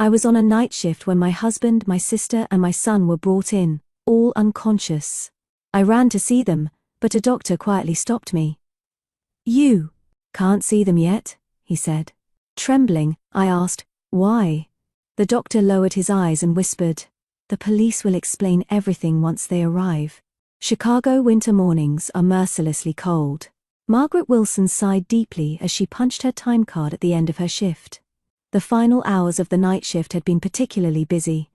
I was on a night shift when my husband, my sister, and my son were brought in, all unconscious. I ran to see them, but a doctor quietly stopped me. You can't see them yet, he said. Trembling, I asked, why? The doctor lowered his eyes and whispered, the police will explain everything once they arrive. Chicago winter mornings are mercilessly cold. Margaret Wilson sighed deeply as she punched her time card at the end of her shift. The final hours of the night shift had been particularly busy,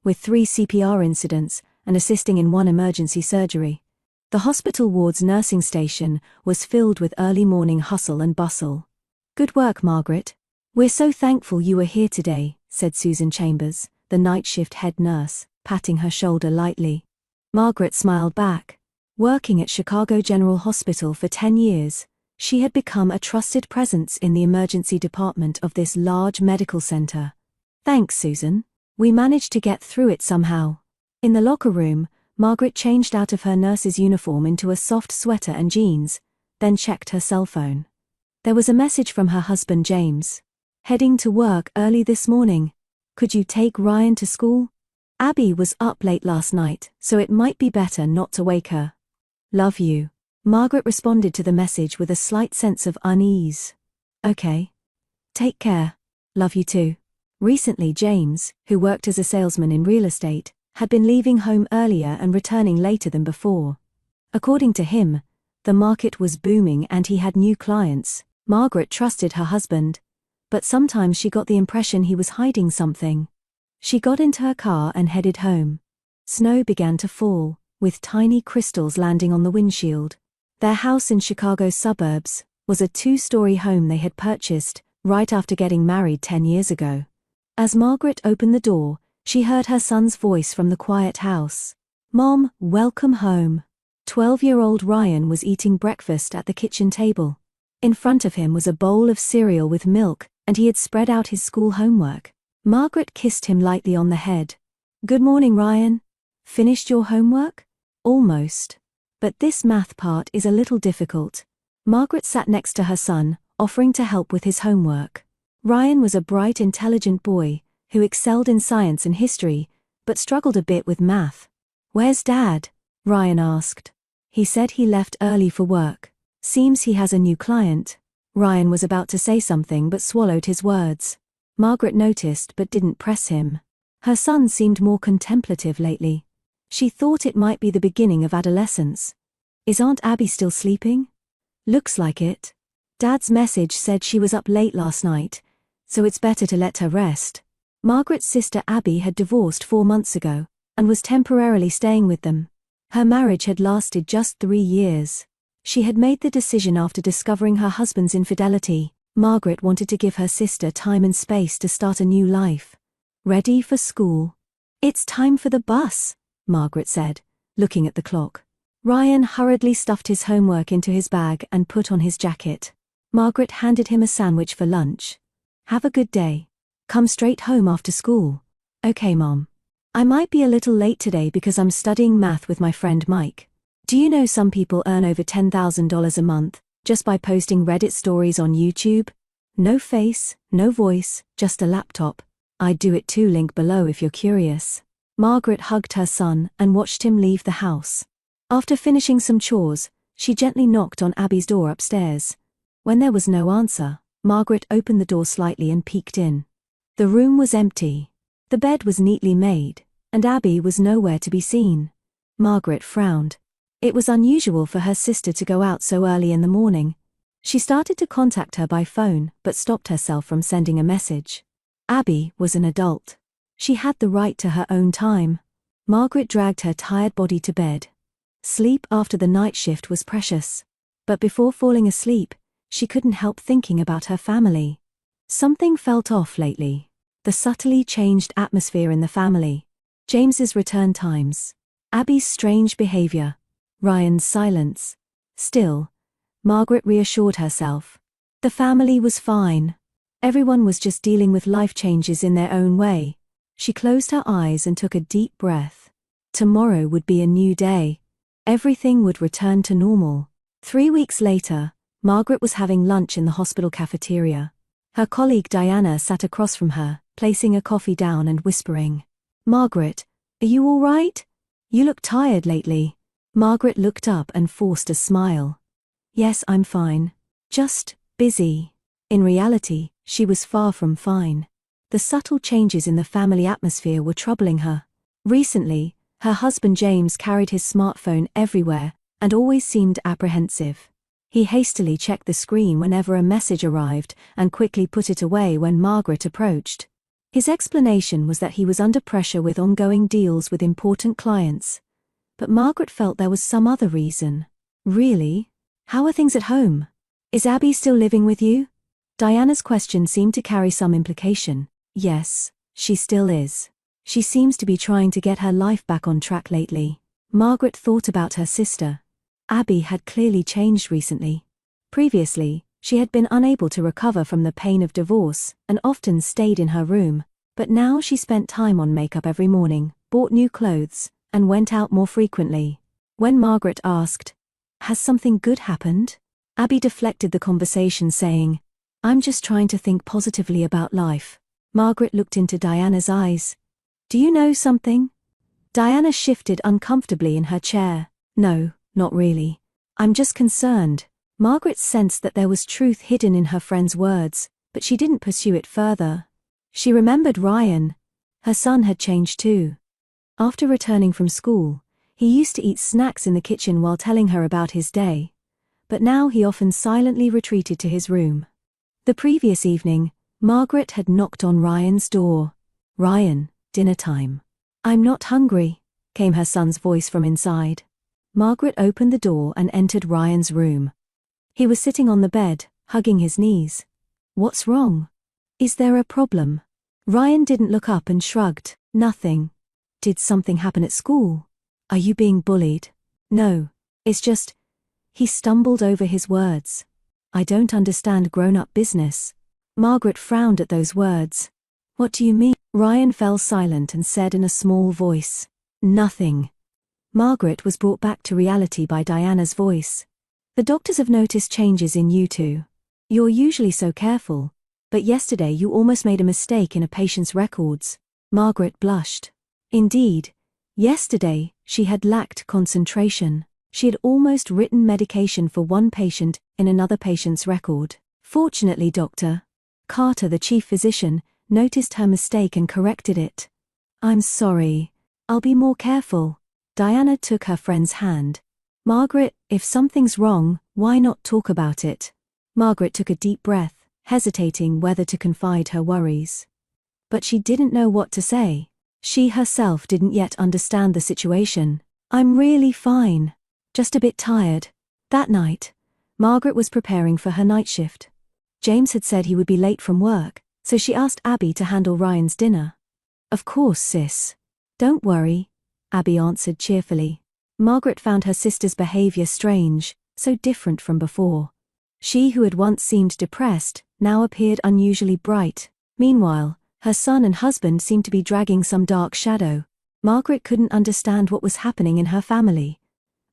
with 3 CPR incidents and assisting in 1 emergency surgery. The hospital ward's nursing station was filled with early morning hustle and bustle. Good work, Margaret. We're so thankful you were here today, said Susan Chambers, the night shift head nurse, patting her shoulder lightly. Margaret smiled back. Working at Chicago General Hospital for 10 years, she had become a trusted presence in the emergency department of this large medical center. Thanks, Susan. We managed to get through it somehow. In the locker room, Margaret changed out of her nurse's uniform into a soft sweater and jeans, then checked her cell phone. There was a message from her husband James. Heading to work early this morning. Could you take Ryan to school? Abby was up late last night, so it might be better not to wake her. Love you. Margaret responded to the message with a slight sense of unease. Okay. Take care. Love you too. Recently James, who worked as a salesman in real estate, had been leaving home earlier and returning later than before. According to him, the market was booming and he had new clients. Margaret trusted her husband, but sometimes she got the impression he was hiding something. She got into her car and headed home. Snow began to fall, with tiny crystals landing on the windshield. Their house in Chicago's suburbs was a 2-story home they had purchased right after getting married 10 years ago. As Margaret opened the door, she heard her son's voice from the quiet house. Mom, welcome home. 12-year-old Ryan was eating breakfast at the kitchen table. In front of him was a bowl of cereal with milk, and he had spread out his school homework. Margaret kissed him lightly on the head. Good morning, Ryan. Finished your homework? Almost. But this math part is a little difficult. Margaret sat next to her son, offering to help with his homework. Ryan was a bright, intelligent boy, who excelled in science and history, but struggled a bit with math. Where's Dad? Ryan asked. He said he left early for work. Seems he has a new client. Ryan was about to say something but swallowed his words. Margaret noticed but didn't press him. Her son seemed more contemplative lately. She thought it might be the beginning of adolescence. Is Aunt Abby still sleeping? Looks like it. Dad's message said she was up late last night, so it's better to let her rest. Margaret's sister Abby had divorced 4 months ago, and was temporarily staying with them. Her marriage had lasted just 3 years. She had made the decision after discovering her husband's infidelity. Margaret wanted to give her sister time and space to start a new life. Ready for school? It's time for the bus, Margaret said, looking at the clock. Ryan hurriedly stuffed his homework into his bag and put on his jacket. Margaret handed him a sandwich for lunch. Have a good day. Come straight home after school. Okay, Mom. I might be a little late today because I'm studying math with my friend Mike. Do you know some people earn over $10,000 a month just by posting Reddit stories on YouTube? No face, no voice, just a laptop. I'd do it too, link below if you're curious. Margaret hugged her son and watched him leave the house. After finishing some chores, she gently knocked on Abby's door upstairs. When there was no answer, Margaret opened the door slightly and peeked in. The room was empty. The bed was neatly made, and Abby was nowhere to be seen. Margaret frowned. It was unusual for her sister to go out so early in the morning. She started to contact her by phone but stopped herself from sending a message. Abby was an adult. She had the right to her own time. Margaret dragged her tired body to bed. Sleep after the night shift was precious. But before falling asleep, she couldn't help thinking about her family. Something felt off lately. The subtly changed atmosphere in the family. James's return times. Abby's strange behavior. Ryan's silence. Still, Margaret reassured herself. The family was fine. Everyone was just dealing with life changes in their own way. She closed her eyes and took a deep breath. Tomorrow would be a new day. Everything would return to normal. 3 weeks later, Margaret was having lunch in the hospital cafeteria. Her colleague Diana sat across from her, placing a coffee down and whispering, "Margaret, are you all right? You look tired lately." Margaret looked up and forced a smile. "Yes, I'm fine. Just busy." In reality, she was far from fine. The subtle changes in the family atmosphere were troubling her. Recently, her husband James carried his smartphone everywhere and always seemed apprehensive. He hastily checked the screen whenever a message arrived and quickly put it away when Margaret approached. His explanation was that he was under pressure with ongoing deals with important clients. But Margaret felt there was some other reason. "Really? How are things at home? Is Abby still living with you?" Diana's question seemed to carry some implication. "Yes, she still is. She seems to be trying to get her life back on track lately." Margaret thought about her sister. Abby had clearly changed recently. Previously, she had been unable to recover from the pain of divorce and often stayed in her room, but now she spent time on makeup every morning, bought new clothes, and went out more frequently. When Margaret asked, "Has something good happened?" Abby deflected the conversation saying, "I'm just trying to think positively about life." Margaret looked into Diana's eyes. "Do you know something?" Diana shifted uncomfortably in her chair. "No, not really. I'm just concerned." Margaret sensed that there was truth hidden in her friend's words, but she didn't pursue it further. She remembered Ryan. Her son had changed too. After returning from school, he used to eat snacks in the kitchen while telling her about his day. But now he often silently retreated to his room. The previous evening, Margaret had knocked on Ryan's door. "Ryan, dinner time." "I'm not hungry," came her son's voice from inside. Margaret opened the door and entered Ryan's room. He was sitting on the bed, hugging his knees. "What's wrong? Is there a problem?" Ryan didn't look up and shrugged. "Nothing." "Did something happen at school? Are you being bullied?" "No. It's just..." He stumbled over his words. "I don't understand grown-up business." Margaret frowned at those words. "What do you mean?" Ryan fell silent and said in a small voice, "Nothing." Margaret was brought back to reality by Diana's voice. "The doctors have noticed changes in you two. You're usually so careful, but yesterday you almost made a mistake in a patient's records." Margaret blushed. Indeed, yesterday she had lacked concentration. She had almost written medication for one patient in another patient's record. Fortunately, Dr. Carter, the chief physician, noticed her mistake and corrected it. "I'm sorry. I'll be more careful." Diana took her friend's hand. "Margaret, if something's wrong, why not talk about it?" Margaret took a deep breath, hesitating whether to confide her worries. But she didn't know what to say. She herself didn't yet understand the situation. "I'm really fine. Just a bit tired." That night, Margaret was preparing for her night shift. James had said he would be late from work, so she asked Abby to handle Ryan's dinner. "Of course, sis. Don't worry," Abby answered cheerfully. Margaret found her sister's behavior strange, so different from before. She who had once seemed depressed, now appeared unusually bright. Meanwhile, her son and husband seemed to be dragging some dark shadow. Margaret couldn't understand what was happening in her family.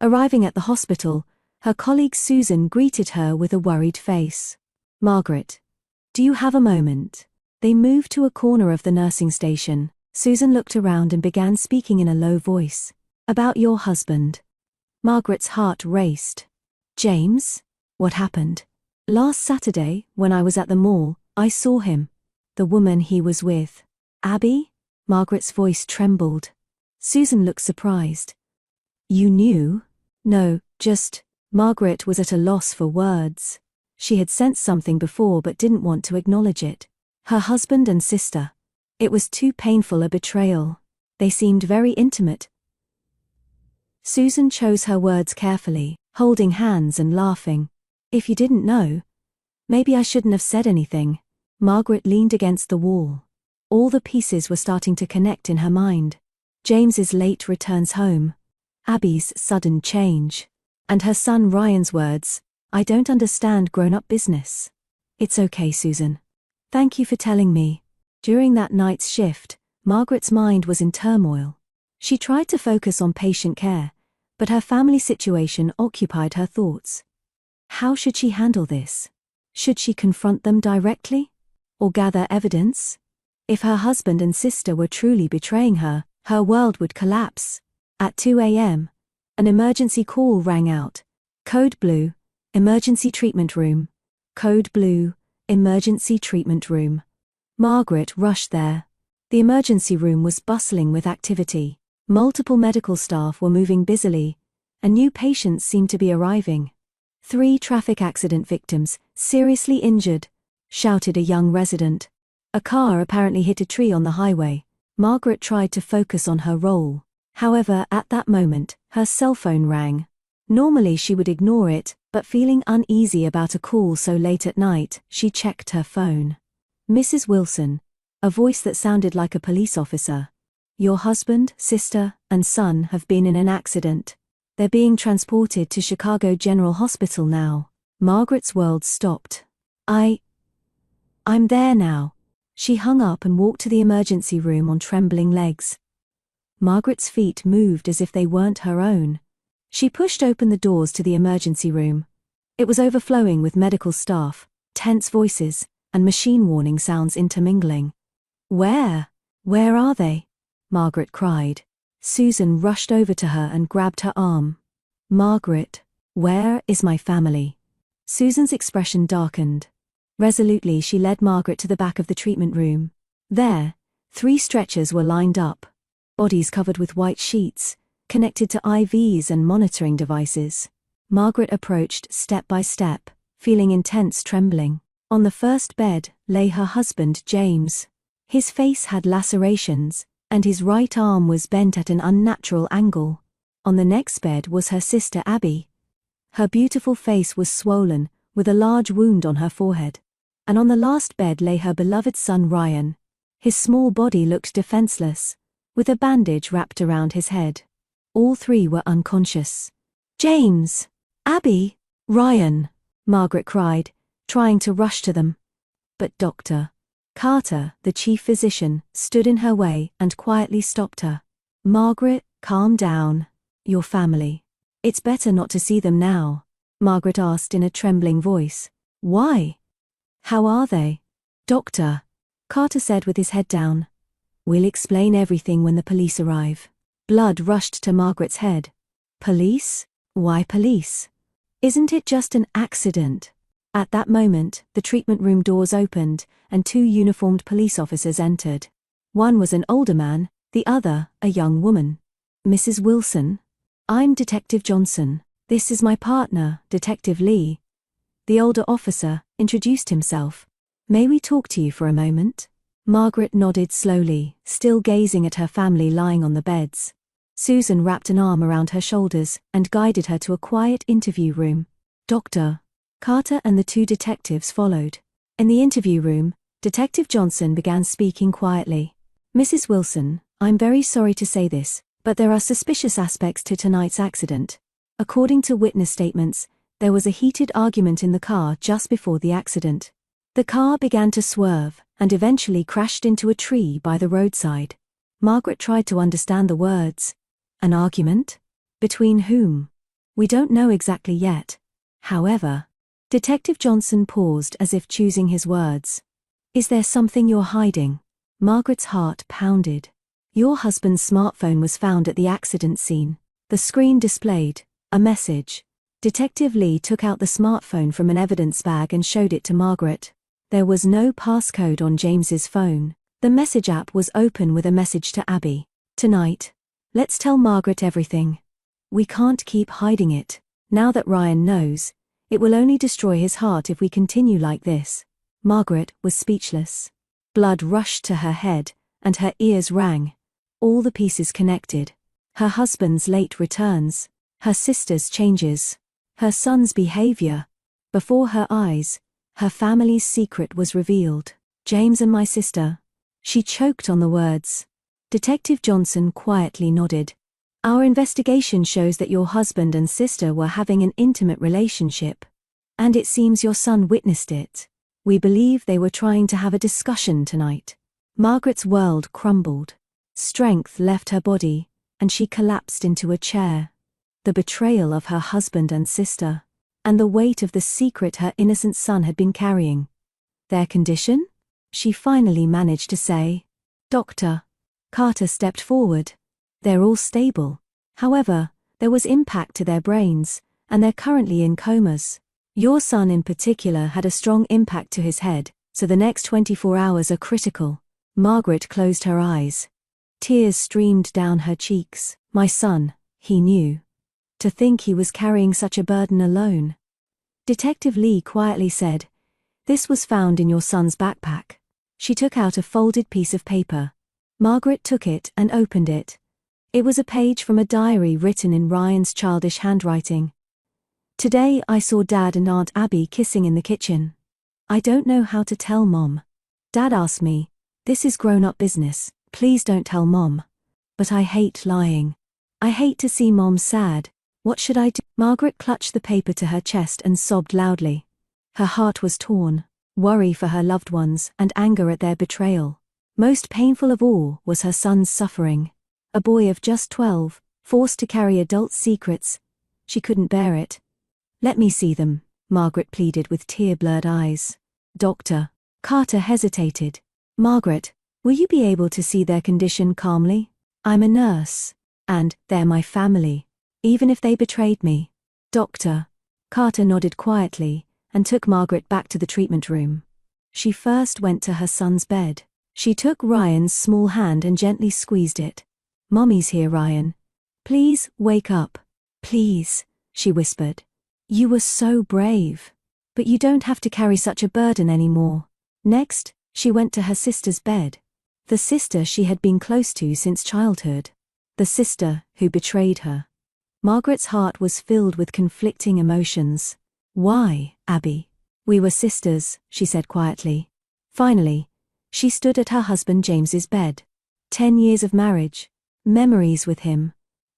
Arriving at the hospital, her colleague Susan greeted her with a worried face. "Margaret, do you have a moment?" They moved to a corner of the nursing station. Susan looked around and began speaking in a low voice. "About your husband." Margaret's heart raced. "James? What happened?" "Last Saturday, when I was at the mall, I saw him. The woman he was with." "Abby?" Margaret's voice trembled. Susan looked surprised. "You knew?" "No, just..." Margaret was at a loss for words. She had sensed something before but didn't want to acknowledge it. Her husband and sister. It was too painful a betrayal. They seemed very intimate. Susan chose her words carefully, holding hands and laughing. "If you didn't know, maybe I shouldn't have said anything." Margaret leaned against the wall. All the pieces were starting to connect in her mind. James's late returns home. Abby's sudden change. And her son Ryan's words, "I don't understand grown-up business." "It's okay, Susan. Thank you for telling me." During that night's shift, Margaret's mind was in turmoil. She tried to focus on patient care, but her family situation occupied her thoughts. How should she handle this? Should she confront them directly? Or gather evidence? If her husband and sister were truly betraying her, her world would collapse. At 2 a.m., an emergency call rang out. Code Blue, emergency treatment room. Code Blue, emergency treatment room. Margaret rushed there. The emergency room was bustling with activity. Multiple medical staff were moving busily, and new patients seemed to be arriving. 3 traffic accident victims, seriously injured, shouted a young resident. A car apparently hit a tree on the highway. Margaret tried to focus on her role. However, at that moment, her cell phone rang. Normally she would ignore it, but feeling uneasy about a call so late at night, she checked her phone. Mrs. Wilson, a voice that sounded like a police officer. Your husband, sister, and son have been in an accident. They're being transported to Chicago General Hospital now. Margaret's world stopped. I'm there now. She hung up and walked to the emergency room on trembling legs. Margaret's feet moved as if they weren't her own. She pushed open the doors to the emergency room. It was overflowing with medical staff, tense voices, and machine warning sounds intermingling. Where are they? Margaret cried. Susan rushed over to her and grabbed her arm. Margaret, where is my family? Susan's expression darkened. Resolutely she led Margaret to the back of the treatment room. There, 3 stretchers were lined up. Bodies covered with white sheets, connected to IVs and monitoring devices. Margaret approached step by step, feeling intense trembling. On the first bed lay her husband, James. His face had lacerations, and his right arm was bent at an unnatural angle. On the next bed was her sister, Abby. Her beautiful face was swollen, with a large wound on her forehead. And on the last bed lay her beloved son, Ryan. His small body looked defenseless, with a bandage wrapped around his head. All 3 were unconscious. James! Abby! Ryan! Margaret cried, trying to rush to them. But Dr. Carter, the chief physician, stood in her way and quietly stopped her. Margaret, calm down. Your family. It's better not to see them now, Margaret asked in a trembling voice. Why? How are they? Doctor, Carter said with his head down. We'll explain everything when the police arrive. Blood rushed to Margaret's head. Police? Why police? Isn't it just an accident? At that moment, the treatment room doors opened, and 2 uniformed police officers entered. One was an older man, the other, a young woman. Mrs. Wilson? I'm Detective Johnson. This is my partner, Detective Lee. The older officer introduced himself. May we talk to you for a moment? Margaret nodded slowly, still gazing at her family lying on the beds. Susan wrapped an arm around her shoulders and guided her to a quiet interview room. Dr. Carter and the 2 detectives followed. In the interview room, Detective Johnson began speaking quietly. Mrs. Wilson, I'm very sorry to say this, but there are suspicious aspects to tonight's accident. According to witness statements, there was a heated argument in the car just before the accident. The car began to swerve and eventually crashed into a tree by the roadside. Margaret tried to understand the words. An argument? Between whom? We don't know exactly yet. However, Detective Johnson paused as if choosing his words. Is there something you're hiding? Margaret's heart pounded. Your husband's smartphone was found at the accident scene. The screen displayed a message. Detective Lee took out the smartphone from an evidence bag and showed it to Margaret. There was no passcode on James's phone. The message app was open with a message to Abby. Tonight, let's tell Margaret everything. We can't keep hiding it. Now that Ryan knows, it will only destroy his heart if we continue like this. Margaret was speechless. Blood rushed to her head, and her ears rang. All the pieces connected. Her husband's late returns, her sister's changes, her son's behavior. Before her eyes, her family's secret was revealed. James and my sister. She choked on the words. Detective Johnson quietly nodded. Our investigation shows that your husband and sister were having an intimate relationship. And it seems your son witnessed it. We believe they were trying to have a discussion tonight. Margaret's world crumbled. Strength left her body, and she collapsed into a chair. The betrayal of her husband and sister, and the weight of the secret her innocent son had been carrying. Their condition? she finally managed to say. "Doctor." Carter stepped forward. "They're all stable. However, there was impact to their brains, and they're currently in comas. Your son in particular had a strong impact to his head, so the next 24 hours are critical." Margaret closed her eyes. Tears streamed down her cheeks. My son, he knew. To think he was carrying such a burden alone. Detective Lee quietly said, "This was found in your son's backpack." She took out a folded piece of paper. Margaret took it and opened it. It was a page from a diary written in Ryan's childish handwriting. "Today I saw Dad and Aunt Abby kissing in the kitchen. I don't know how to tell Mom. Dad asked me, 'This is grown-up business, please don't tell Mom. But I hate lying. I hate to see Mom sad. What should I do?'" Margaret clutched the paper to her chest and sobbed loudly. Her heart was torn, worry for her loved ones and anger at their betrayal. Most painful of all was her son's suffering. A boy of just 12, forced to carry adult secrets. She couldn't bear it. "Let me see them," Margaret pleaded with tear-blurred eyes. "Doctor." Carter hesitated. "Margaret, will you be able to see their condition calmly? I'm a nurse. And they're my family. Even if they betrayed me." "Doctor." Carter nodded quietly and took Margaret back to the treatment room. She first went to her son's bed. She took Ryan's small hand and gently squeezed it. "Mommy's here, Ryan. Please, wake up. Please," she whispered. "You were so brave. But you don't have to carry such a burden anymore." Next, she went to her sister's bed. The sister she had been close to since childhood. The sister who betrayed her. Margaret's heart was filled with conflicting emotions. "Why, Abby?" "We were sisters," she said quietly. Finally, she stood at her husband James's bed. 10 years of marriage, memories with him,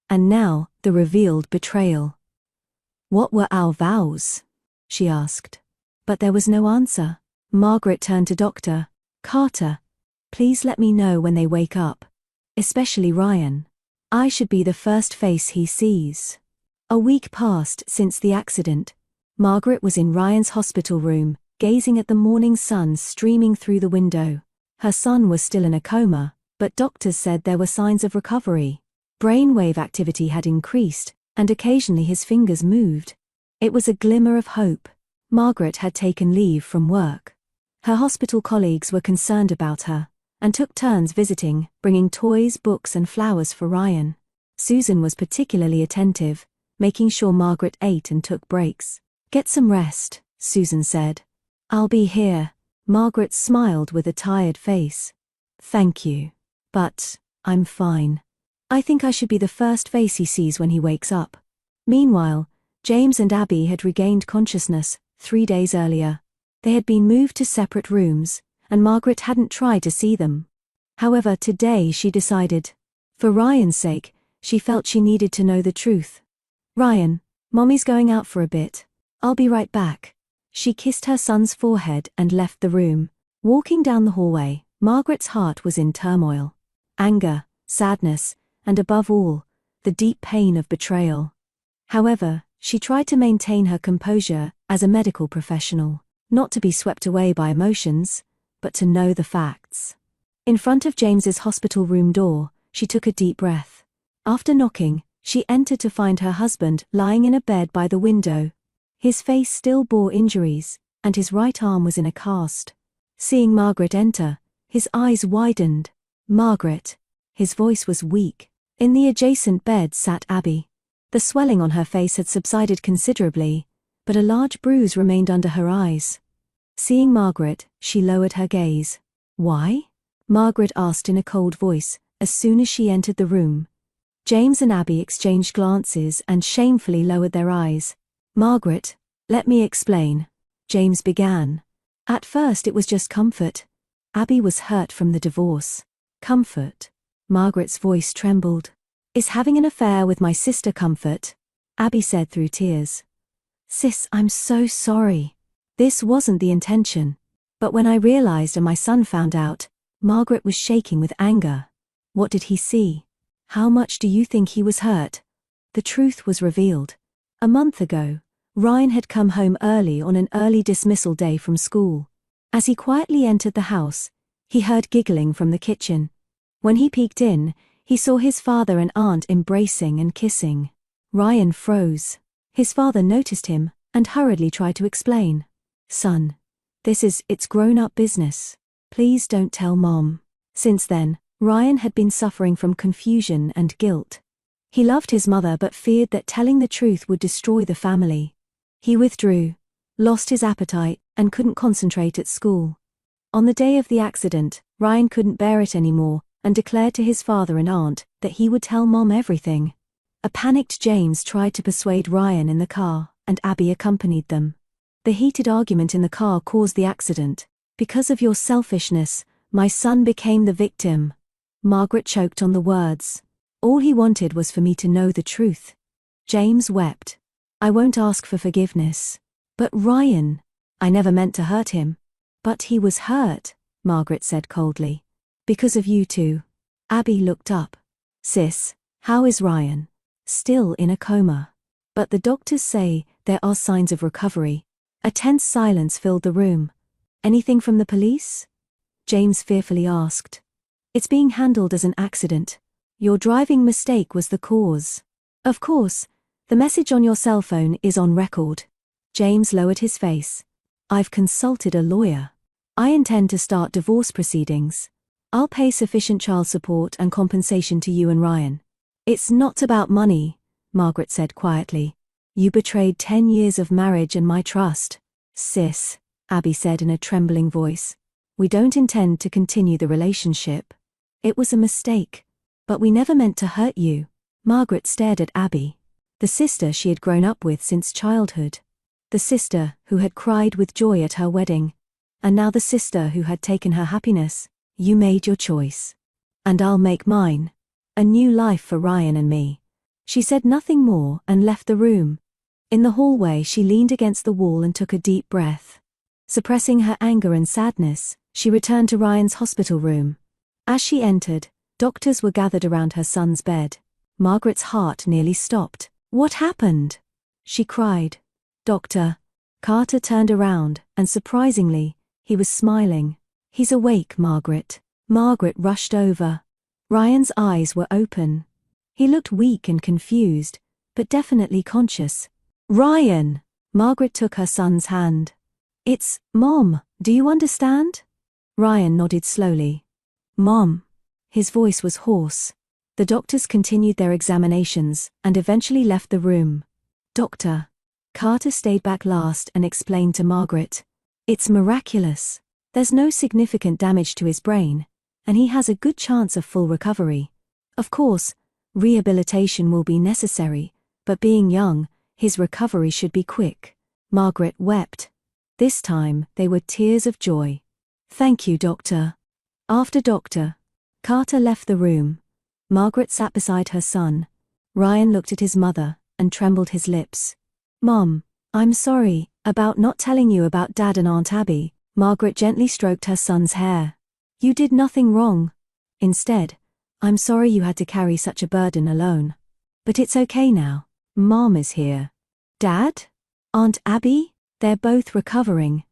and now the revealed betrayal. "What were our vows?" she asked. But there was no answer. Margaret turned to Dr. Carter. "Please let me know when they wake up. Especially Ryan. I should be the first face he sees." A week passed since the accident. Margaret was in Ryan's hospital room, gazing at the morning sun streaming through the window. Her son was still in a coma, but doctors said there were signs of recovery. Brainwave activity had increased, and occasionally his fingers moved. It was a glimmer of hope. Margaret had taken leave from work. Her hospital colleagues were concerned about her, and took turns visiting, bringing toys, books and flowers for Ryan. Susan was particularly attentive, making sure Margaret ate and took breaks. "Get some rest," Susan said. "I'll be here." Margaret smiled with a tired face. "Thank you. But I'm fine. I think I should be the first face he sees when he wakes up." Meanwhile, James and Abby had regained consciousness 3 days earlier. They had been moved to separate rooms, and Margaret hadn't tried to see them. However, today she decided. For Ryan's sake, she felt she needed to know the truth. "Ryan, Mommy's going out for a bit. I'll be right back." She kissed her son's forehead and left the room. Walking down the hallway, Margaret's heart was in turmoil. Anger, sadness, and above all, the deep pain of betrayal. However, she tried to maintain her composure as a medical professional, not to be swept away by emotions, but to know the facts. In front of James's hospital room door, she took a deep breath. After knocking, she entered to find her husband lying in a bed by the window. His face still bore injuries, and his right arm was in a cast. Seeing Margaret enter, his eyes widened. "Margaret." His voice was weak. In the adjacent bed sat Abby. The swelling on her face had subsided considerably, but a large bruise remained under her eyes. Seeing Margaret, she lowered her gaze. "Why?" Margaret asked in a cold voice, as soon as she entered the room. James and Abby exchanged glances and shamefully lowered their eyes. "Margaret, let me explain," James began. "At first it was just comfort. Abby was hurt from the divorce." "Comfort?" Margaret's voice trembled. "Is having an affair with my sister comfort?" Abby said through tears. "Sis, I'm so sorry. This wasn't the intention. But when I realized and my son found out," Margaret was shaking with anger. "What did he see? How much do you think he was hurt?" The truth was revealed. A month ago, Ryan had come home early on an early dismissal day from school. As he quietly entered the house, he heard giggling from the kitchen. When he peeked in, he saw his father and aunt embracing and kissing. Ryan froze. His father noticed him and hurriedly tried to explain. "Son, it's grown-up business. Please don't tell Mom." Since then, Ryan had been suffering from confusion and guilt. He loved his mother but feared that telling the truth would destroy the family. He withdrew, lost his appetite, and couldn't concentrate at school. On the day of the accident, Ryan couldn't bear it anymore and declared to his father and aunt that he would tell Mom everything. A panicked James tried to persuade Ryan in the car, and Abby accompanied them. The heated argument in the car caused the accident. "Because of your selfishness, my son became the victim." Margaret choked on the words. "All he wanted was for me to know the truth." James wept. "I won't ask for forgiveness." "But Ryan, I never meant to hurt him." "But he was hurt," Margaret said coldly. "Because of you two." Abby looked up. "Sis, how is Ryan?" "Still in a coma. But the doctors say there are signs of recovery." A tense silence filled the room. "Anything from the police?" James fearfully asked. "It's being handled as an accident. Your driving mistake was the cause. Of course, the message on your cell phone is on record." James lowered his face. "I've consulted a lawyer. I intend to start divorce proceedings. I'll pay sufficient child support and compensation to you and Ryan." "It's not about money," Margaret said quietly. "You betrayed 10 years of marriage and my trust." "Sis," Abby said in a trembling voice, "we don't intend to continue the relationship. It was a mistake. But we never meant to hurt you." Margaret stared at Abby, the sister she had grown up with since childhood. The sister who had cried with joy at her wedding. And now the sister who had taken her happiness. "You made your choice. And I'll make mine. A new life for Ryan and me." She said nothing more and left the room. In the hallway she leaned against the wall and took a deep breath. Suppressing her anger and sadness, she returned to Ryan's hospital room. As she entered, doctors were gathered around her son's bed. Margaret's heart nearly stopped. "What happened?" she cried. "Doctor." Carter turned around, and surprisingly, he was smiling. "He's awake, Margaret." Margaret rushed over. Ryan's eyes were open. He looked weak and confused, but definitely conscious. "Ryan!" Margaret took her son's hand. "It's Mom, do you understand?" Ryan nodded slowly. "Mom." His voice was hoarse. The doctors continued their examinations and eventually left the room. "Doctor." Carter stayed back last and explained to Margaret. "It's miraculous. There's no significant damage to his brain, and he has a good chance of full recovery. Of course, rehabilitation will be necessary, but being young, his recovery should be quick." Margaret wept. This time, they were tears of joy. "Thank you, Doctor." After Dr. Carter left the room, Margaret sat beside her son. Ryan looked at his mother and trembled his lips. "Mom, I'm sorry about not telling you about Dad and Aunt Abby." Margaret gently stroked her son's hair. "You did nothing wrong. Instead, I'm sorry you had to carry such a burden alone. But it's okay now. Mom is here. Dad? Aunt Abby? They're both recovering.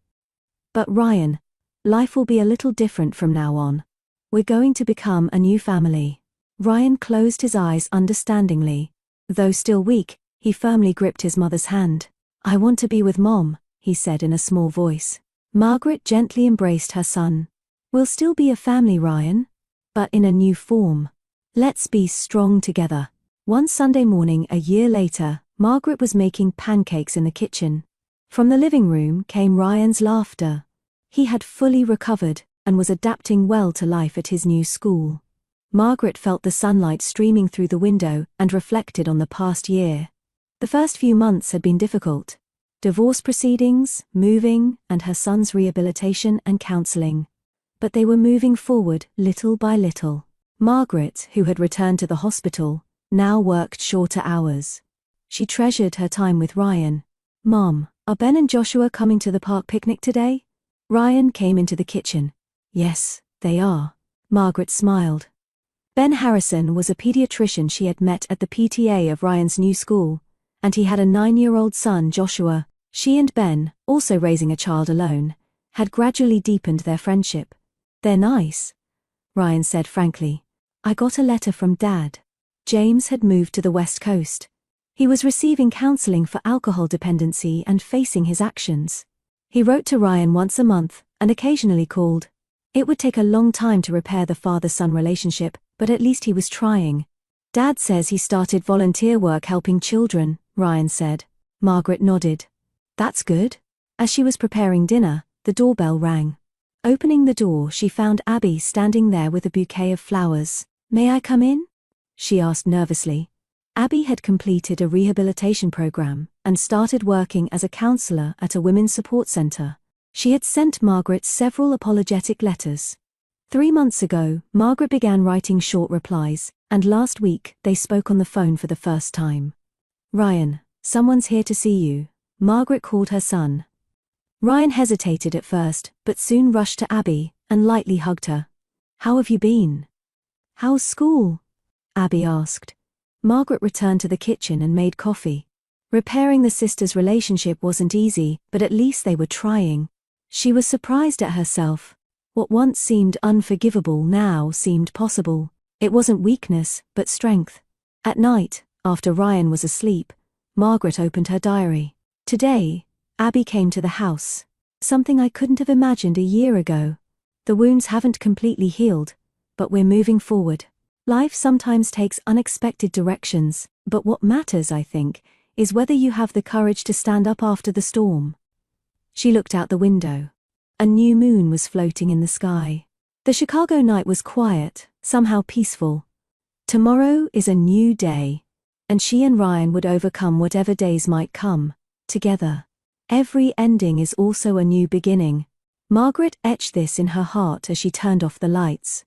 But Ryan, life will be a little different from now on. We're going to become a new family." Ryan closed his eyes understandingly. Though still weak, he firmly gripped his mother's hand. "I want to be with Mom," he said in a small voice. Margaret gently embraced her son. "We'll still be a family, Ryan, but in a new form. Let's be strong together." One Sunday morning a year later, Margaret was making pancakes in the kitchen. From the living room came Ryan's laughter. He had fully recovered and was adapting well to life at his new school. Margaret felt the sunlight streaming through the window and reflected on the past year. The first few months had been difficult. Divorce proceedings, moving, and her son's rehabilitation and counseling. But they were moving forward little by little. Margaret, who had returned to the hospital, now worked shorter hours. She treasured her time with Ryan. "Mom, are Ben and Joshua coming to the park picnic today?" Ryan came into the kitchen. "Yes, they are." Margaret smiled. Ben Harrison was a pediatrician she had met at the PTA of Ryan's new school, and he had a 9-year-old son, Joshua. She and Ben, also raising a child alone, had gradually deepened their friendship. "They're nice," Ryan said frankly. "I got a letter from Dad." James had moved to the West Coast. He was receiving counseling for alcohol dependency and facing his actions. He wrote to Ryan once a month and occasionally called. It would take a long time to repair the father-son relationship, but at least he was trying. "Dad says he started volunteer work helping children," Ryan said. Margaret nodded. "That's good." As she was preparing dinner, the doorbell rang. Opening the door, she found Abby standing there with a bouquet of flowers. "May I come in?" she asked nervously. Abby had completed a rehabilitation program and started working as a counselor at a women's support center. She had sent Margaret several apologetic letters. 3 months ago, Margaret began writing short replies, and last week they spoke on the phone for the first time. "Ryan, someone's here to see you," Margaret called her son. Ryan hesitated at first, but soon rushed to Abby and lightly hugged her. "How have you been?" "How's school?" Abby asked. Margaret returned to the kitchen and made coffee. Repairing the sisters' relationship wasn't easy, but at least they were trying. She was surprised at herself. What once seemed unforgivable now seemed possible. It wasn't weakness, but strength. At night, after Ryan was asleep, Margaret opened her diary. "Today, Abby came to the house. Something I couldn't have imagined a year ago. The wounds haven't completely healed, but we're moving forward. Life sometimes takes unexpected directions, but what matters, I think, is whether you have the courage to stand up after the storm." She looked out the window. A new moon was floating in the sky. The Chicago night was quiet, somehow peaceful. Tomorrow is a new day, and she and Ryan would overcome whatever days might come, together. Every ending is also a new beginning. Margaret etched this in her heart as she turned off the lights.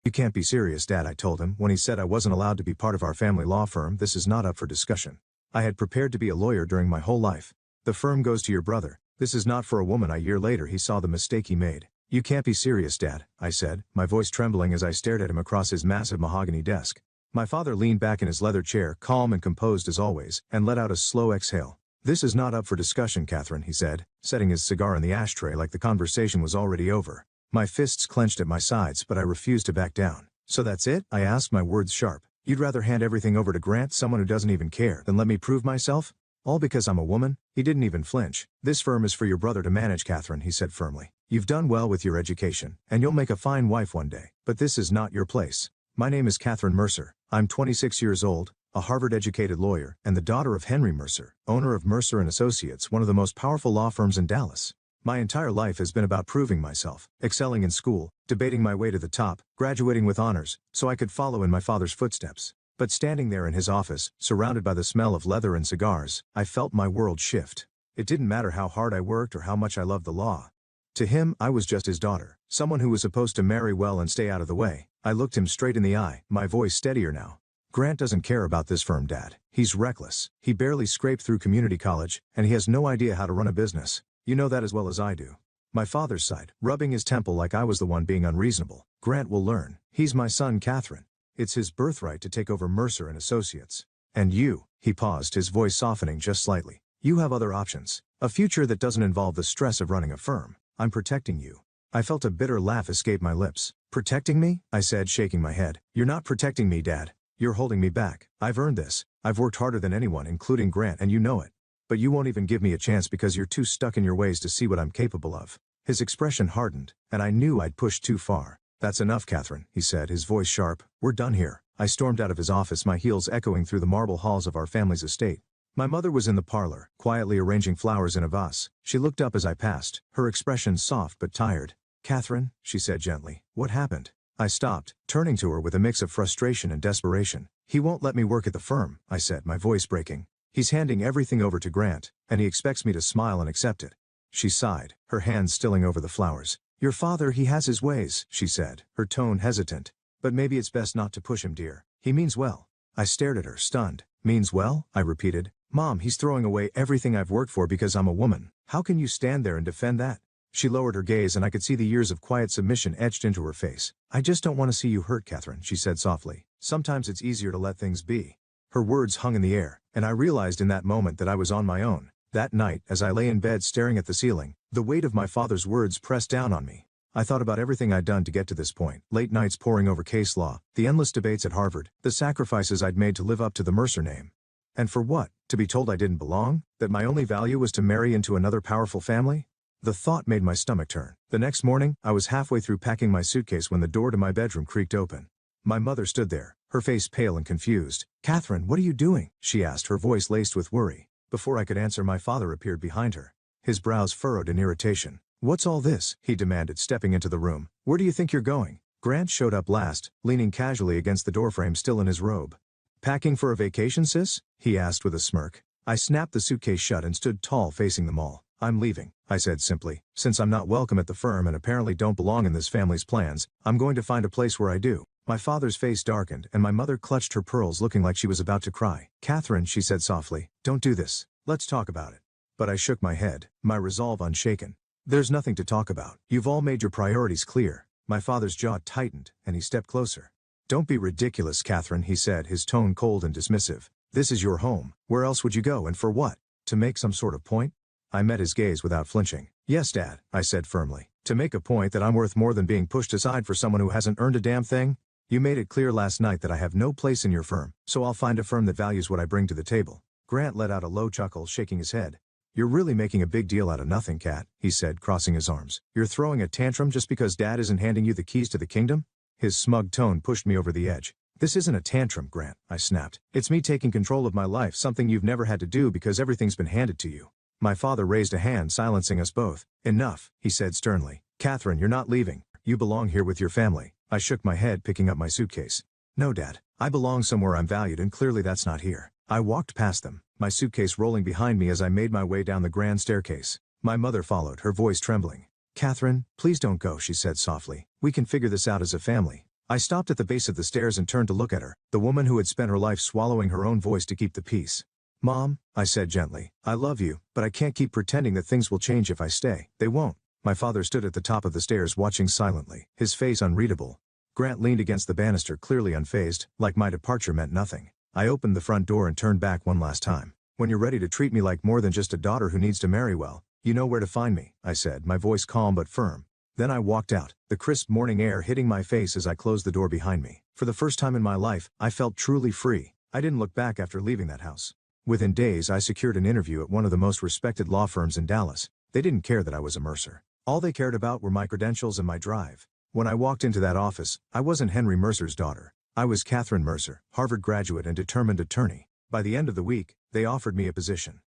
"You can't be serious, Dad," I told him when he said I wasn't allowed to be part of our family law firm. "This is not up for discussion. I had prepared to be a lawyer during my whole life. The firm goes to your brother. This is not for a woman." A year later he saw the mistake he made. "You can't be serious, Dad," I said, my voice trembling as I stared at him across his massive mahogany desk. My father leaned back in his leather chair, calm and composed as always, and let out a slow exhale. "This is not up for discussion, Catherine," he said, setting his cigar in the ashtray like the conversation was already over. My fists clenched at my sides, but I refused to back down. "So that's it?" I asked, my words sharp. "You'd rather hand everything over to Grant, someone who doesn't even care, than let me prove myself? All because I'm a woman?" He didn't even flinch. "This firm is for your brother to manage, Catherine," he said firmly. "You've done well with your education, and you'll make a fine wife one day, but this is not your place. My name is Catherine Mercer. I'm 26 years old, a Harvard-educated lawyer, and the daughter of Henry Mercer, owner of Mercer & Associates, one of the most powerful law firms in Dallas. My entire life has been about proving myself, excelling in school, debating my way to the top, graduating with honors, so I could follow in my father's footsteps. But standing there in his office, surrounded by the smell of leather and cigars, I felt my world shift. It didn't matter how hard I worked or how much I loved the law. To him, I was just his daughter, someone who was supposed to marry well and stay out of the way. I looked him straight in the eye, my voice steadier now. "Grant doesn't care about this firm, Dad. He's reckless. He barely scraped through community college, and he has no idea how to run a business. You know that as well as I do." My father sighed, rubbing his temple like I was the one being unreasonable. "Grant will learn. He's my son, Catherine. It's his birthright to take over Mercer & Associates. And you," he paused, his voice softening just slightly, "you have other options. A future that doesn't involve the stress of running a firm. I'm protecting you." I felt a bitter laugh escape my lips. "Protecting me?" I said, shaking my head. "You're not protecting me, Dad. You're holding me back. I've earned this. I've worked harder than anyone, including Grant, and you know it. But you won't even give me a chance because you're too stuck in your ways to see what I'm capable of." His expression hardened, and I knew I'd pushed too far. "That's enough, Catherine," he said, his voice sharp. "We're done here." I stormed out of his office, my heels echoing through the marble halls of our family's estate. My mother was in the parlor, quietly arranging flowers in a vase. She looked up as I passed, her expression soft but tired. "Catherine," she said gently, "what happened?" I stopped, turning to her with a mix of frustration and desperation. "He won't let me work at the firm," I said, my voice breaking. "He's handing everything over to Grant, and he expects me to smile and accept it." She sighed, her hands stilling over the flowers. "Your father, he has his ways," she said, her tone hesitant. "But maybe it's best not to push him, dear. He means well." I stared at her, stunned. "Means well?" I repeated. "Mom, he's throwing away everything I've worked for because I'm a woman. How can you stand there and defend that?" She lowered her gaze and I could see the years of quiet submission etched into her face. "I just don't want to see you hurt, Catherine," she said softly. "Sometimes it's easier to let things be." Her words hung in the air, and I realized in that moment that I was on my own. That night, as I lay in bed staring at the ceiling, the weight of my father's words pressed down on me. I thought about everything I'd done to get to this point, late nights poring over case law, the endless debates at Harvard, the sacrifices I'd made to live up to the Mercer name. And for what? To be told I didn't belong? That my only value was to marry into another powerful family? The thought made my stomach turn. The next morning, I was halfway through packing my suitcase when the door to my bedroom creaked open. My mother stood there, her face pale and confused. "Catherine, what are you doing?" she asked, her voice laced with worry. Before I could answer, my father appeared behind her, his brows furrowed in irritation. "What's all this?" he demanded, stepping into the room. "Where do you think you're going?" Grant showed up last, leaning casually against the doorframe, still in his robe. "Packing for a vacation, sis?" he asked with a smirk. I snapped the suitcase shut and stood tall facing them all. "I'm leaving," I said simply. "Since I'm not welcome at the firm and apparently don't belong in this family's plans, I'm going to find a place where I do." My father's face darkened and my mother clutched her pearls, looking like she was about to cry. "Catherine," she said softly, "don't do this. Let's talk about it." But I shook my head, my resolve unshaken. "There's nothing to talk about. You've all made your priorities clear." My father's jaw tightened, and he stepped closer. "Don't be ridiculous, Catherine," he said, his tone cold and dismissive. "This is your home. Where else would you go, and for what? To make some sort of point?" I met his gaze without flinching. "Yes, Dad," I said firmly. "To make a point that I'm worth more than being pushed aside for someone who hasn't earned a damn thing? You made it clear last night that I have no place in your firm, so I'll find a firm that values what I bring to the table." Grant let out a low chuckle, shaking his head. "You're really making a big deal out of nothing, Cat," he said, crossing his arms. "You're throwing a tantrum just because Dad isn't handing you the keys to the kingdom?" His smug tone pushed me over the edge. "This isn't a tantrum, Grant," I snapped. "It's me taking control of my life, something you've never had to do because everything's been handed to you." My father raised a hand, silencing us both. "Enough," he said sternly. "Catherine, you're not leaving. You belong here with your family." I shook my head, picking up my suitcase. "No, Dad. I belong somewhere I'm valued, and clearly that's not here." I walked past them, my suitcase rolling behind me as I made my way down the grand staircase. My mother followed, her voice trembling. "Catherine, please don't go," she said softly. "We can figure this out as a family." I stopped at the base of the stairs and turned to look at her, the woman who had spent her life swallowing her own voice to keep the peace. "Mom," I said gently, "I love you, but I can't keep pretending that things will change if I stay. They won't." My father stood at the top of the stairs watching silently, his face unreadable. Grant leaned against the banister, clearly unfazed, like my departure meant nothing. I opened the front door and turned back one last time. "When you're ready to treat me like more than just a daughter who needs to marry well, you know where to find me," I said, my voice calm but firm. Then I walked out, the crisp morning air hitting my face as I closed the door behind me. For the first time in my life, I felt truly free. I didn't look back after leaving that house. Within days, I secured an interview at one of the most respected law firms in Dallas. They didn't care that I was a Mercer. All they cared about were my credentials and my drive. When I walked into that office, I wasn't Henry Mercer's daughter. I was Catherine Mercer, Harvard graduate and determined attorney. By the end of the week, they offered me a position.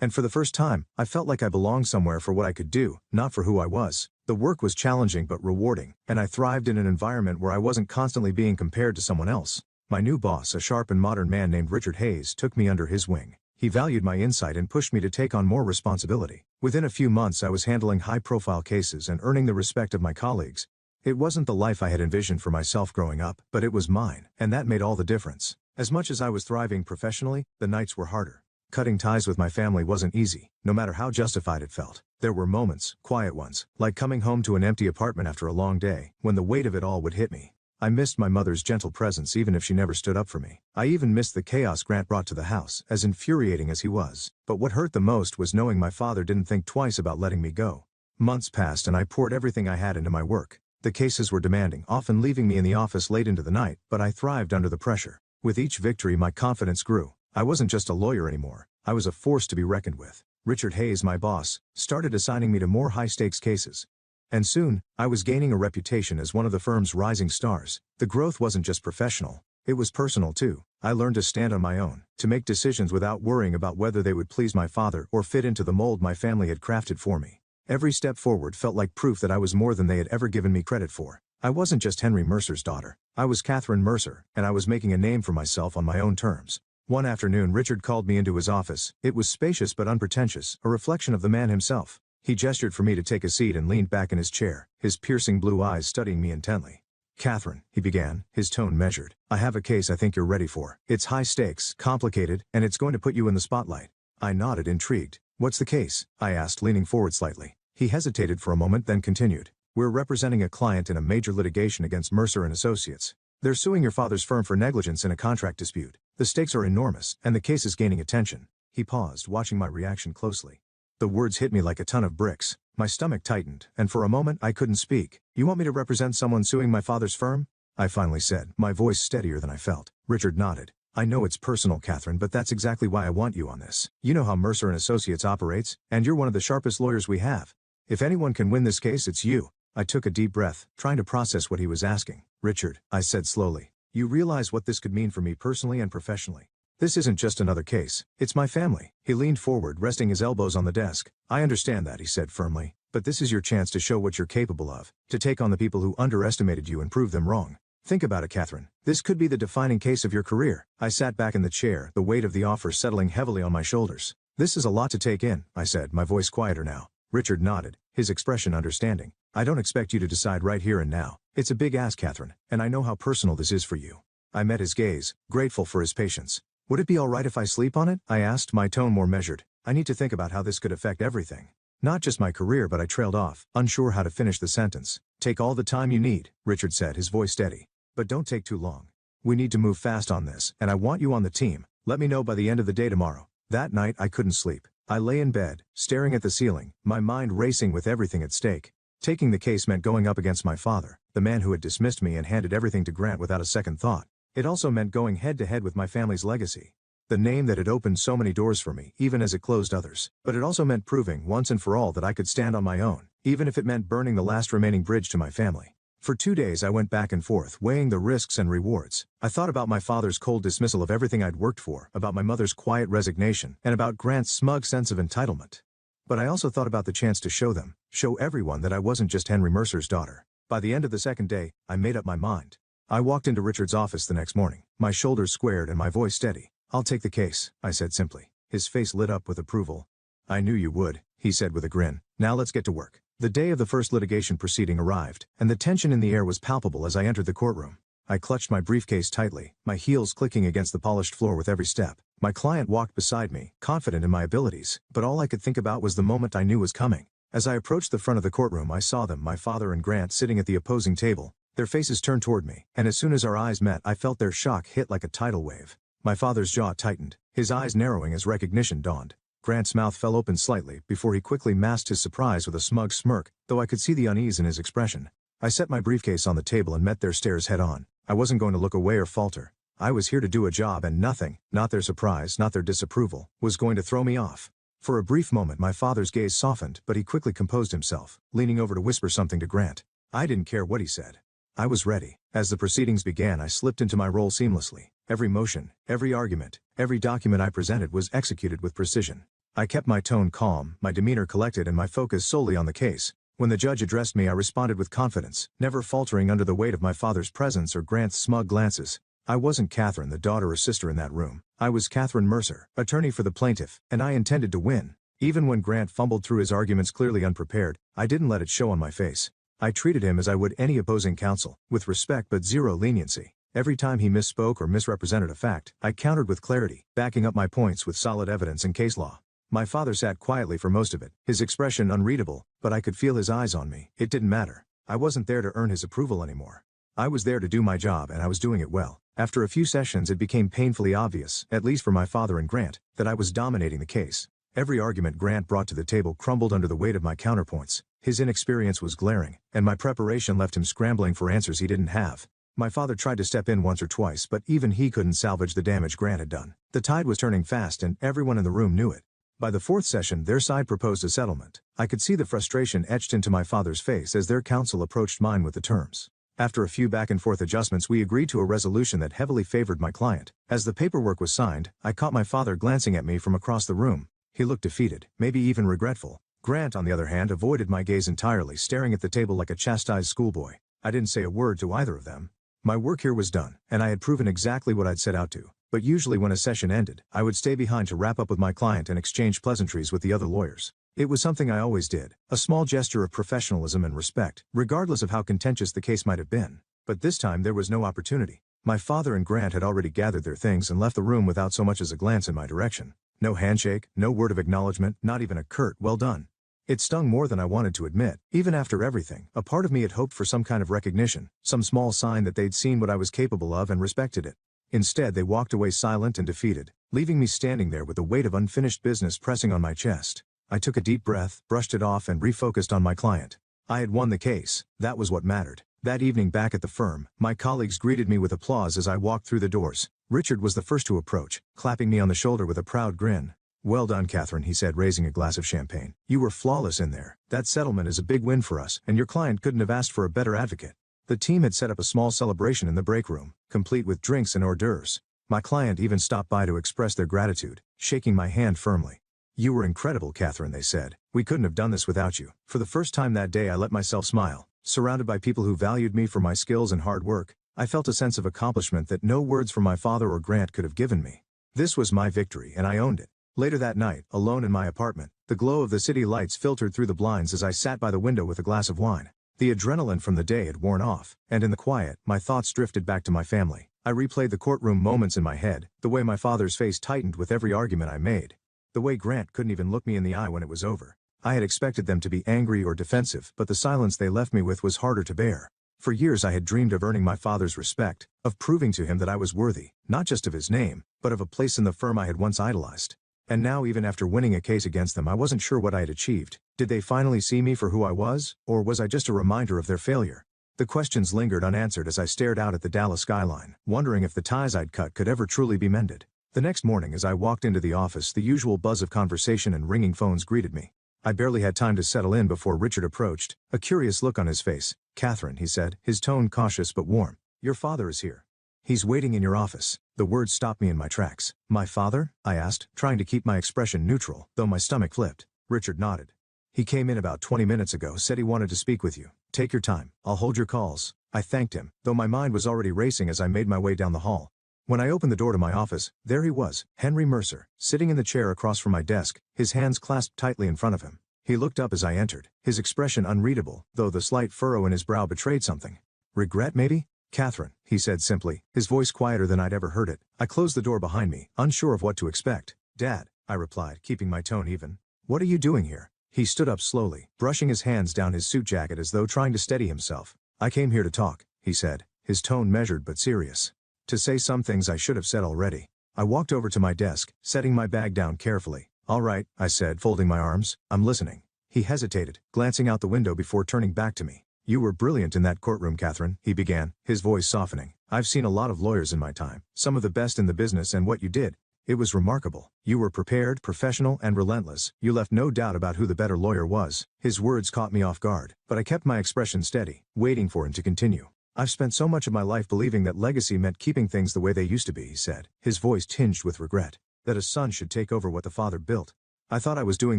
And for the first time, I felt like I belonged somewhere for what I could do, not for who I was. The work was challenging but rewarding, and I thrived in an environment where I wasn't constantly being compared to someone else. My new boss, a sharp and modern man named Richard Hayes, took me under his wing. He valued my insight and pushed me to take on more responsibility. Within a few months, I was handling high-profile cases and earning the respect of my colleagues. It wasn't the life I had envisioned for myself growing up, but it was mine, and that made all the difference. As much as I was thriving professionally, the nights were harder. Cutting ties with my family wasn't easy, no matter how justified it felt. There were moments, quiet ones, like coming home to an empty apartment after a long day, when the weight of it all would hit me. I missed my mother's gentle presence even if she never stood up for me. I even missed the chaos Grant brought to the house, as infuriating as he was. But what hurt the most was knowing my father didn't think twice about letting me go. Months passed and I poured everything I had into my work. The cases were demanding, often leaving me in the office late into the night, but I thrived under the pressure. With each victory, my confidence grew. I wasn't just a lawyer anymore. I was a force to be reckoned with. Richard Hayes, my boss, started assigning me to more high-stakes cases. And soon, I was gaining a reputation as one of the firm's rising stars. The growth wasn't just professional, it was personal too. I learned to stand on my own, to make decisions without worrying about whether they would please my father or fit into the mold my family had crafted for me. Every step forward felt like proof that I was more than they had ever given me credit for. I wasn't just Henry Mercer's daughter. I was Catherine Mercer, and I was making a name for myself on my own terms. One afternoon, Richard called me into his office. It was spacious but unpretentious, a reflection of the man himself. He gestured for me to take a seat and leaned back in his chair, his piercing blue eyes studying me intently. "Catherine," he began, his tone measured, "I have a case I think you're ready for. It's high stakes, complicated, and it's going to put you in the spotlight." I nodded, intrigued. "What's the case?" I asked, leaning forward slightly. He hesitated for a moment, then continued. "We're representing a client in a major litigation against Mercer and Associates. They're suing your father's firm for negligence in a contract dispute. The stakes are enormous, and the case is gaining attention." He paused, watching my reaction closely. The words hit me like a ton of bricks. My stomach tightened, and for a moment I couldn't speak. You want me to represent someone suing my father's firm? I finally said, my voice steadier than I felt. Richard nodded. I know it's personal, Catherine, but that's exactly why I want you on this. You know how Mercer and Associates operates, and you're one of the sharpest lawyers we have. If anyone can win this case, it's you. I took a deep breath, trying to process what he was asking. Richard, I said slowly, you realize what this could mean for me personally and professionally. This isn't just another case. It's my family. He leaned forward, resting his elbows on the desk. I understand that, he said firmly, but this is your chance to show what you're capable of, to take on the people who underestimated you and prove them wrong. Think about it, Catherine. This could be the defining case of your career. I sat back in the chair, the weight of the offer settling heavily on my shoulders. This is a lot to take in, I said, my voice quieter now. Richard nodded, his expression understanding. I don't expect you to decide right here and now. It's a big ask, Catherine, and I know how personal this is for you. I met his gaze, grateful for his patience. Would it be all right if I sleep on it? I asked, my tone more measured. I need to think about how this could affect everything. Not just my career, but I trailed off, unsure how to finish the sentence. Take all the time you need, Richard said, his voice steady. But don't take too long. We need to move fast on this, and I want you on the team. Let me know by the end of the day tomorrow. That night I couldn't sleep. I lay in bed, staring at the ceiling, my mind racing with everything at stake. Taking the case meant going up against my father, the man who had dismissed me and handed everything to Grant without a second thought. It also meant going head-to-head with my family's legacy. The name that had opened so many doors for me, even as it closed others. But it also meant proving once and for all that I could stand on my own, even if it meant burning the last remaining bridge to my family. For 2 days I went back and forth, weighing the risks and rewards. I thought about my father's cold dismissal of everything I'd worked for, about my mother's quiet resignation, and about Grant's smug sense of entitlement. But I also thought about the chance to show everyone that I wasn't just Henry Mercer's daughter. By the end of the second day, I made up my mind. I walked into Richard's office the next morning, my shoulders squared and my voice steady. I'll take the case, I said simply. His face lit up with approval. I knew you would, he said with a grin. Now let's get to work. The day of the first litigation proceeding arrived, and the tension in the air was palpable as I entered the courtroom. I clutched my briefcase tightly, my heels clicking against the polished floor with every step. My client walked beside me, confident in my abilities, but all I could think about was the moment I knew was coming. As I approached the front of the courtroom, I saw them, my father and Grant, sitting at the opposing table. Their faces turned toward me, and as soon as our eyes met, I felt their shock hit like a tidal wave. My father's jaw tightened, his eyes narrowing as recognition dawned. Grant's mouth fell open slightly before he quickly masked his surprise with a smug smirk, though I could see the unease in his expression. I set my briefcase on the table and met their stares head-on. I wasn't going to look away or falter. I was here to do a job, and nothing, not their surprise, not their disapproval, was going to throw me off. For a brief moment my father's gaze softened, but he quickly composed himself, leaning over to whisper something to Grant. I didn't care what he said. I was ready. As the proceedings began, I slipped into my role seamlessly. Every motion, every argument, every document I presented was executed with precision. I kept my tone calm, my demeanor collected, and my focus solely on the case. When the judge addressed me, I responded with confidence, never faltering under the weight of my father's presence or Grant's smug glances. I wasn't Catherine, the daughter or sister in that room. I was Catherine Mercer, attorney for the plaintiff, and I intended to win. Even when Grant fumbled through his arguments clearly unprepared, I didn't let it show on my face. I treated him as I would any opposing counsel, with respect but zero leniency. Every time he misspoke or misrepresented a fact, I countered with clarity, backing up my points with solid evidence and case law. My father sat quietly for most of it, his expression unreadable, but I could feel his eyes on me. It didn't matter. I wasn't there to earn his approval anymore. I was there to do my job, and I was doing it well. After a few sessions, it became painfully obvious, at least for my father and Grant, that I was dominating the case. Every argument Grant brought to the table crumbled under the weight of my counterpoints. His inexperience was glaring, and my preparation left him scrambling for answers he didn't have. My father tried to step in once or twice, but even he couldn't salvage the damage Grant had done. The tide was turning fast, and everyone in the room knew it. By the fourth session, their side proposed a settlement. I could see the frustration etched into my father's face as their counsel approached mine with the terms. After a few back-and-forth adjustments, we agreed to a resolution that heavily favored my client. As the paperwork was signed, I caught my father glancing at me from across the room. He looked defeated, maybe even regretful. Grant, on the other hand, avoided my gaze entirely, staring at the table like a chastised schoolboy. I didn't say a word to either of them. My work here was done, and I had proven exactly what I'd set out to. But usually when a session ended, I would stay behind to wrap up with my client and exchange pleasantries with the other lawyers. It was something I always did, a small gesture of professionalism and respect, regardless of how contentious the case might have been. But this time there was no opportunity. My father and Grant had already gathered their things and left the room without so much as a glance in my direction. No handshake, no word of acknowledgement, not even a curt, "well done." It stung more than I wanted to admit. Even after everything, a part of me had hoped for some kind of recognition, some small sign that they'd seen what I was capable of and respected it. Instead, they walked away silent and defeated, leaving me standing there with the weight of unfinished business pressing on my chest. I took a deep breath, brushed it off and refocused on my client. I had won the case. That was what mattered. That evening back at the firm, my colleagues greeted me with applause as I walked through the doors. Richard was the first to approach, clapping me on the shoulder with a proud grin. "Well done, Catherine," he said, raising a glass of champagne. "You were flawless in there. That settlement is a big win for us, and your client couldn't have asked for a better advocate." The team had set up a small celebration in the break room, complete with drinks and hors d'oeuvres. My client even stopped by to express their gratitude, shaking my hand firmly. "You were incredible, Catherine," they said. "We couldn't have done this without you." For the first time that day I let myself smile. Surrounded by people who valued me for my skills and hard work, I felt a sense of accomplishment that no words from my father or Grant could have given me. This was my victory and I owned it. Later that night, alone in my apartment, the glow of the city lights filtered through the blinds as I sat by the window with a glass of wine. The adrenaline from the day had worn off, and in the quiet, my thoughts drifted back to my family. I replayed the courtroom moments in my head, the way my father's face tightened with every argument I made. The way Grant couldn't even look me in the eye when it was over. I had expected them to be angry or defensive, but the silence they left me with was harder to bear. For years I had dreamed of earning my father's respect, of proving to him that I was worthy, not just of his name, but of a place in the firm I had once idolized. And now, even after winning a case against them, I wasn't sure what I had achieved. Did they finally see me for who I was, or was I just a reminder of their failure? The questions lingered unanswered as I stared out at the Dallas skyline, wondering if the ties I'd cut could ever truly be mended. The next morning as I walked into the office, the usual buzz of conversation and ringing phones greeted me. I barely had time to settle in before Richard approached, a curious look on his face. "Catherine," he said, his tone cautious but warm. "Your father is here. He's waiting in your office." The words stopped me in my tracks. "My father?" I asked, trying to keep my expression neutral, though my stomach flipped. Richard nodded. "He came in about 20 minutes ago, said he wanted to speak with you. Take your time. I'll hold your calls." I thanked him, though my mind was already racing as I made my way down the hall. When I opened the door to my office, there he was, Henry Mercer, sitting in the chair across from my desk, his hands clasped tightly in front of him. He looked up as I entered, his expression unreadable, though the slight furrow in his brow betrayed something. "Regret, maybe?" "Catherine," he said simply, his voice quieter than I'd ever heard it. I closed the door behind me, unsure of what to expect. "Dad," I replied, keeping my tone even. "What are you doing here?" He stood up slowly, brushing his hands down his suit jacket as though trying to steady himself. "I came here to talk," he said, his tone measured but serious. "To say some things I should have said already." I walked over to my desk, setting my bag down carefully. "All right," I said, folding my arms. "I'm listening." He hesitated, glancing out the window before turning back to me. "You were brilliant in that courtroom, Catherine," he began, his voice softening. "I've seen a lot of lawyers in my time, some of the best in the business, and what you did, it was remarkable. You were prepared, professional, and relentless. You left no doubt about who the better lawyer was." His words caught me off guard, but I kept my expression steady, waiting for him to continue. "I've spent so much of my life believing that legacy meant keeping things the way they used to be," he said, his voice tinged with regret. "That a son should take over what the father built. I thought I was doing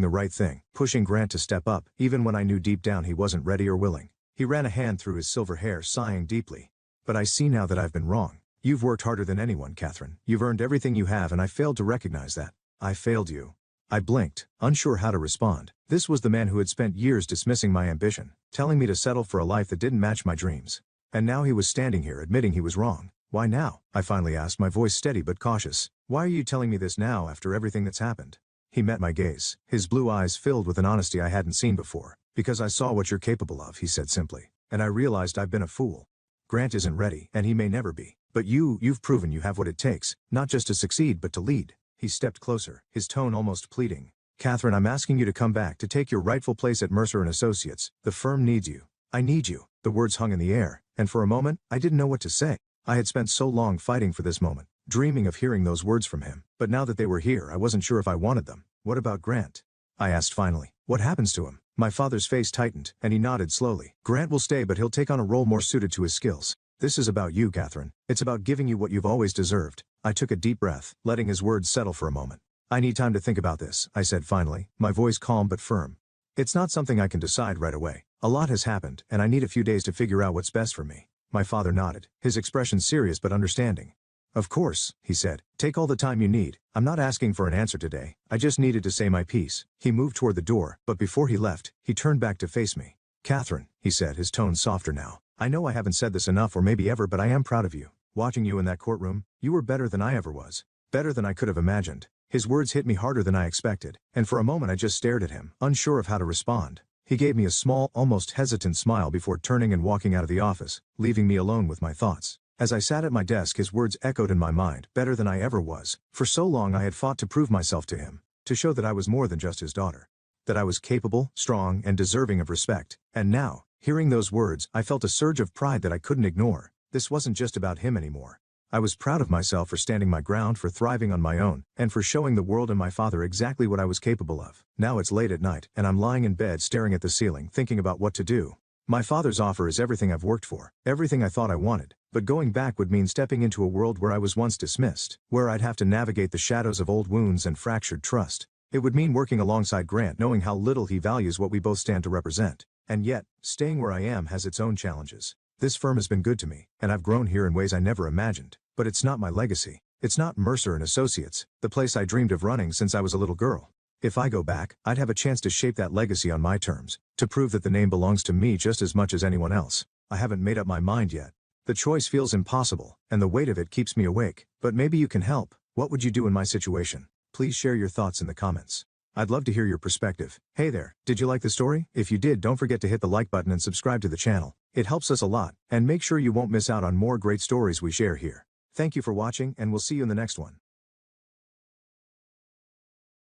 the right thing, pushing Grant to step up, even when I knew deep down he wasn't ready or willing." He ran a hand through his silver hair, sighing deeply. "But I see now that I've been wrong. You've worked harder than anyone, Catherine. You've earned everything you have, and I failed to recognize that." "I failed you." I blinked, unsure how to respond. This was the man who had spent years dismissing my ambition, telling me to settle for a life that didn't match my dreams. And now he was standing here admitting he was wrong. "Why now?" I finally asked, my voice steady but cautious. "Why are you telling me this now after everything that's happened?" He met my gaze, his blue eyes filled with an honesty I hadn't seen before. "Because I saw what you're capable of," he said simply. "And I realized I've been a fool. Grant isn't ready, and he may never be. But you've proven you have what it takes, not just to succeed but to lead." He stepped closer, his tone almost pleading. "Catherine, I'm asking you to come back, to take your rightful place at Mercer and Associates. The firm needs you. I need you." The words hung in the air, and for a moment, I didn't know what to say. I had spent so long fighting for this moment, dreaming of hearing those words from him. But now that they were here, I wasn't sure if I wanted them. "What about Grant?" I asked finally. "What happens to him?" My father's face tightened, and he nodded slowly. "Grant will stay, but he'll take on a role more suited to his skills. This is about you, Catherine. It's about giving you what you've always deserved." I took a deep breath, letting his words settle for a moment. "I need time to think about this," I said finally, my voice calm but firm. "It's not something I can decide right away. A lot has happened, and I need a few days to figure out what's best for me." My father nodded, his expression serious but understanding. "Of course," he said. "Take all the time you need. I'm not asking for an answer today. I just needed to say my piece." He moved toward the door, but before he left, he turned back to face me. "Catherine," he said, his tone softer now. "I know I haven't said this enough or maybe ever, but I am proud of you. Watching you in that courtroom, you were better than I ever was. Better than I could have imagined." His words hit me harder than I expected, and for a moment I just stared at him, unsure of how to respond. He gave me a small, almost hesitant smile before turning and walking out of the office, leaving me alone with my thoughts. As I sat at my desk, his words echoed in my mind, better than I ever was. For so long I had fought to prove myself to him, to show that I was more than just his daughter. that I was capable, strong, and deserving of respect. And now, hearing those words, I felt a surge of pride that I couldn't ignore. This wasn't just about him anymore. I was proud of myself for standing my ground, for thriving on my own, and for showing the world and my father exactly what I was capable of. Now it's late at night, and I'm lying in bed staring at the ceiling, thinking about what to do. My father's offer is everything I've worked for, everything I thought I wanted, but going back would mean stepping into a world where I was once dismissed, where I'd have to navigate the shadows of old wounds and fractured trust. It would mean working alongside Grant, knowing how little he values what we both stand to represent. And yet, staying where I am has its own challenges. This firm has been good to me, and I've grown here in ways I never imagined. But it's not my legacy. It's not Mercer and Associates, the place I dreamed of running since I was a little girl. If I go back, I'd have a chance to shape that legacy on my terms, to prove that the name belongs to me just as much as anyone else. I haven't made up my mind yet. The choice feels impossible, and the weight of it keeps me awake. But maybe you can help. What would you do in my situation? Please share your thoughts in the comments. I'd love to hear your perspective. Hey there, did you like the story? If you did, don't forget to hit the like button and subscribe to the channel. It helps us a lot, and make sure you won't miss out on more great stories we share here. Thank you for watching, and we'll see you in the next one.